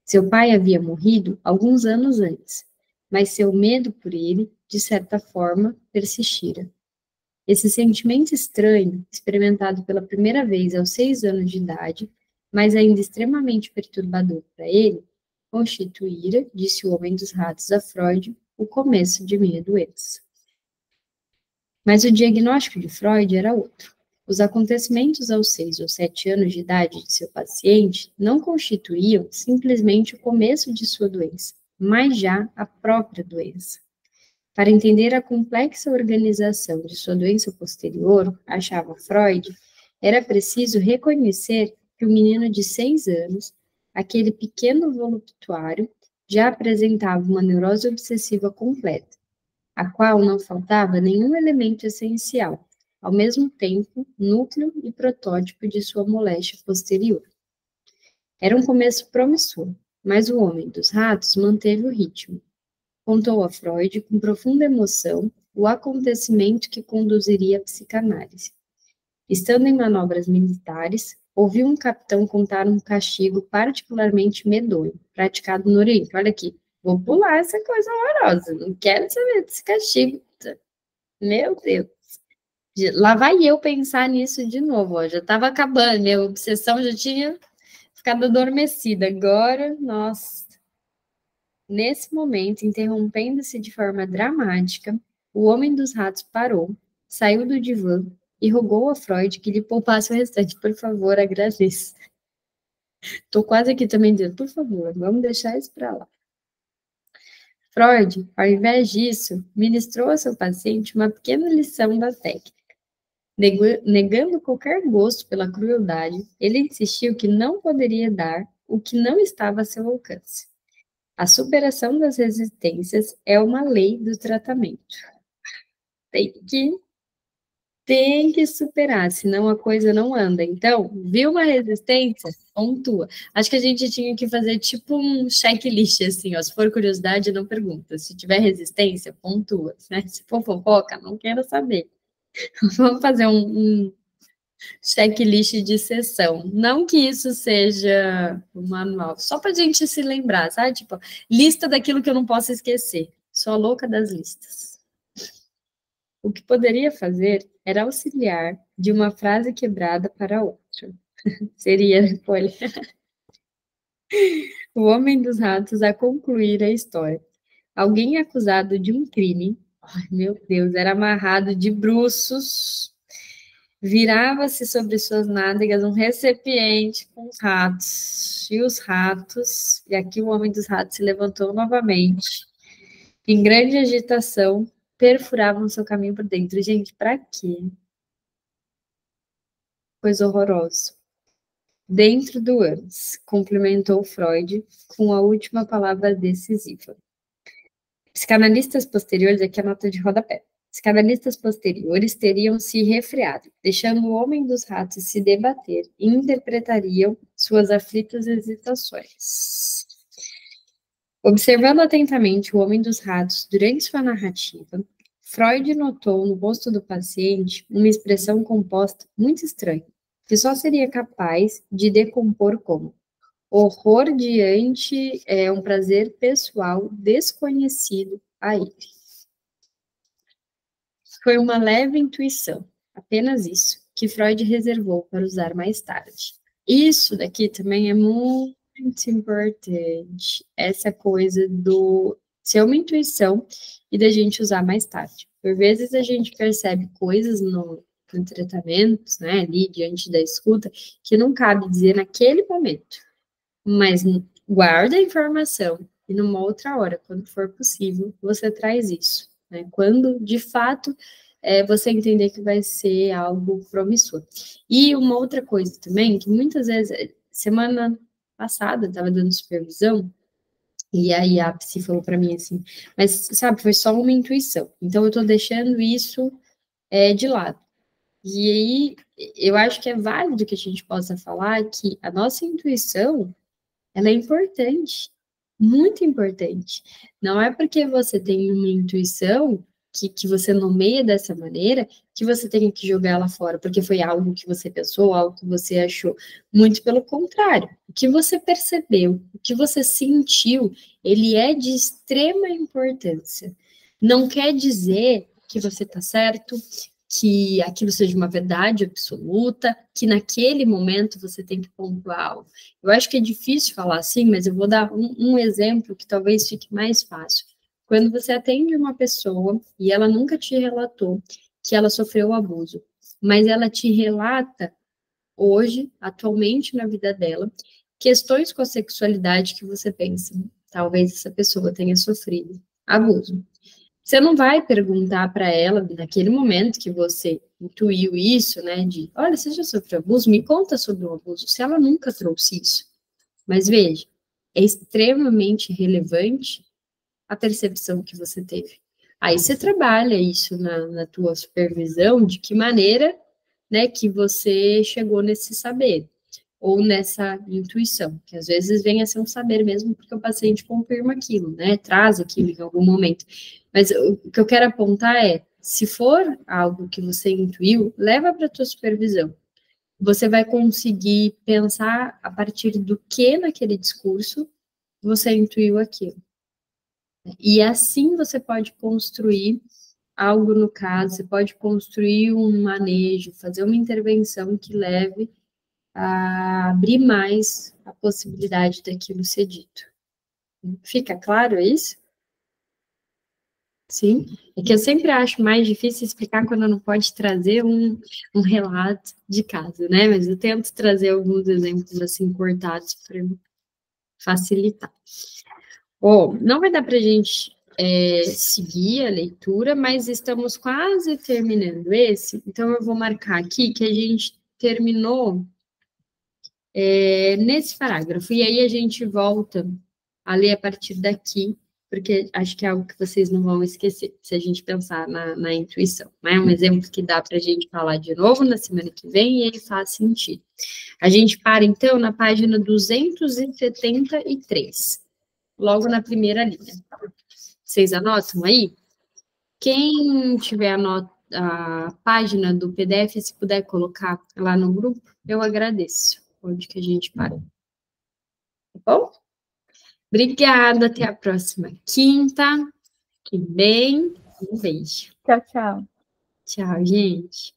Seu pai havia morrido alguns anos antes, mas seu medo por ele, de certa forma, persistira. Esse sentimento estranho, experimentado pela primeira vez aos 6 anos de idade, mas ainda extremamente perturbador para ele, constituíra, disse o homem dos ratos a Freud, o começo de minha doença. Mas o diagnóstico de Freud era outro. Os acontecimentos aos 6 ou 7 anos de idade de seu paciente não constituíam simplesmente o começo de sua doença, mas já a própria doença. Para entender a complexa organização de sua doença posterior, achava Freud, era preciso reconhecer que o menino de 6 anos, aquele pequeno voluptuário, já apresentava uma neurose obsessiva completa, a qual não faltava nenhum elemento essencial, ao mesmo tempo núcleo e protótipo de sua moléstia posterior. Era um começo promissor, mas o homem dos ratos manteve o ritmo. Contou a Freud, com profunda emoção, o acontecimento que conduziria à psicanálise. Estando em manobras militares, ouviu um capitão contar um castigo particularmente medonho, praticado no Oriente. Olha aqui, vou pular essa coisa horrorosa, não quero saber desse castigo. Meu Deus. Lá vai eu pensar nisso de novo, ó. Já estava acabando, minha obsessão já tinha ficado adormecida. Agora, nossa. Nesse momento, interrompendo-se de forma dramática, o homem dos ratos parou, saiu do divã e rogou a Freud que lhe poupasse o restante. Por favor, agradeço. Estou quase aqui também dizendo, por favor, vamos deixar isso para lá. Freud, ao invés disso, ministrou a seu paciente uma pequena lição da técnica. Negando qualquer gosto pela crueldade, ele insistiu que não poderia dar o que não estava a seu alcance. A superação das resistências é uma lei do tratamento. Tem que superar, senão a coisa não anda. Então, viu uma resistência? Pontua. Acho que a gente tinha que fazer tipo um checklist, assim, ó. Se for curiosidade, não pergunta. Se tiver resistência, pontua. Né? Se for fofoca, não quero saber. Vamos fazer um checklist de sessão. Não que isso seja um manual, só para a gente se lembrar, sabe? Tipo, lista daquilo que eu não posso esquecer. Sou a louca das listas. O que poderia fazer era auxiliar de uma frase quebrada para outra. Seria, olha, o homem dos ratos a concluir a história. Alguém acusado de um crime, ai, meu Deus, era amarrado de bruços, virava-se sobre suas nádegas um recipiente com os ratos, e aqui o homem dos ratos se levantou novamente, em grande agitação, perfuravam seu caminho por dentro. Gente, para quê? Coisa horrorosa. Dentro do ânus, complementou Freud com a última palavra decisiva. Psicanalistas posteriores, aqui a nota de rodapé. Psicanalistas posteriores teriam se refreado, deixando o homem dos ratos se debater e interpretariam suas aflitas hesitações. Observando atentamente o homem dos ratos durante sua narrativa, Freud notou no rosto do paciente uma expressão composta muito estranha, que só seria capaz de decompor como horror diante um prazer pessoal desconhecido a ele. Foi uma leve intuição, apenas isso, que Freud reservou para usar mais tarde. Isso daqui também é muito importante, essa coisa do ser uma intuição e da gente usar mais tarde. Por vezes a gente percebe coisas no tratamento, né, ali diante da escuta, que não cabe dizer naquele momento, mas guarda a informação e numa outra hora, quando for possível, você traz isso. Né? Quando, de fato, você entender que vai ser algo promissor. E uma outra coisa também, que muitas vezes, semana passada, estava dando supervisão, e aí a psi falou para mim assim, mas, sabe, foi só uma intuição, então eu estou deixando isso de lado. E aí, eu acho que é válido que a gente possa falar que a nossa intuição, ela é importante, muito importante. Não é porque você tem uma intuição que você nomeia dessa maneira que você tem que jogar ela fora, porque foi algo que você pensou, algo que você achou. Muito pelo contrário. O que você percebeu, o que você sentiu, ele é de extrema importância. Não quer dizer que você está certo, que aquilo seja uma verdade absoluta, que naquele momento você tem que pontuar algo. Eu acho que é difícil falar assim, mas eu vou dar um exemplo que talvez fique mais fácil. Quando você atende uma pessoa e ela nunca te relatou que ela sofreu abuso, mas ela te relata hoje, atualmente na vida dela, questões com a sexualidade que você pensa, talvez essa pessoa tenha sofrido abuso. Você não vai perguntar para ela, naquele momento que você intuiu isso, né, de, olha, você já sofreu abuso? Me conta sobre o abuso, se ela nunca trouxe isso. Mas veja, é extremamente relevante a percepção que você teve. Aí você trabalha isso na tua supervisão, de que maneira, né, que você chegou nesse saber, ou nessa intuição, que às vezes vem a ser um saber mesmo, porque o paciente confirma aquilo, né, traz aquilo em algum momento. Mas o que eu quero apontar é, se for algo que você intuiu, leva para a tua supervisão. Você vai conseguir pensar a partir do que naquele discurso você intuiu aquilo. E assim você pode construir algo no caso, você pode construir um manejo, fazer uma intervenção que leve a abrir mais a possibilidade daquilo ser dito. Fica claro isso? Sim? É que eu sempre acho mais difícil explicar quando não pode trazer um relato de caso, né? Mas eu tento trazer alguns exemplos assim cortados para facilitar. Bom, não vai dar para a gente seguir a leitura, mas estamos quase terminando esse, então eu vou marcar aqui que a gente terminou nesse parágrafo, e aí a gente volta a ler a partir daqui, porque acho que é algo que vocês não vão esquecer, se a gente pensar na intuição, né? Um exemplo que dá para a gente falar de novo na semana que vem, e ele faz sentido. A gente para, então, na página 273, logo na primeira linha. Vocês anotam aí? Quem tiver a página do PDF, se puder colocar lá no grupo, eu agradeço. Onde que a gente parou. Tá bom? Obrigada, até a próxima quinta. Fique bem. Um beijo. Tchau, tchau. Tchau, gente.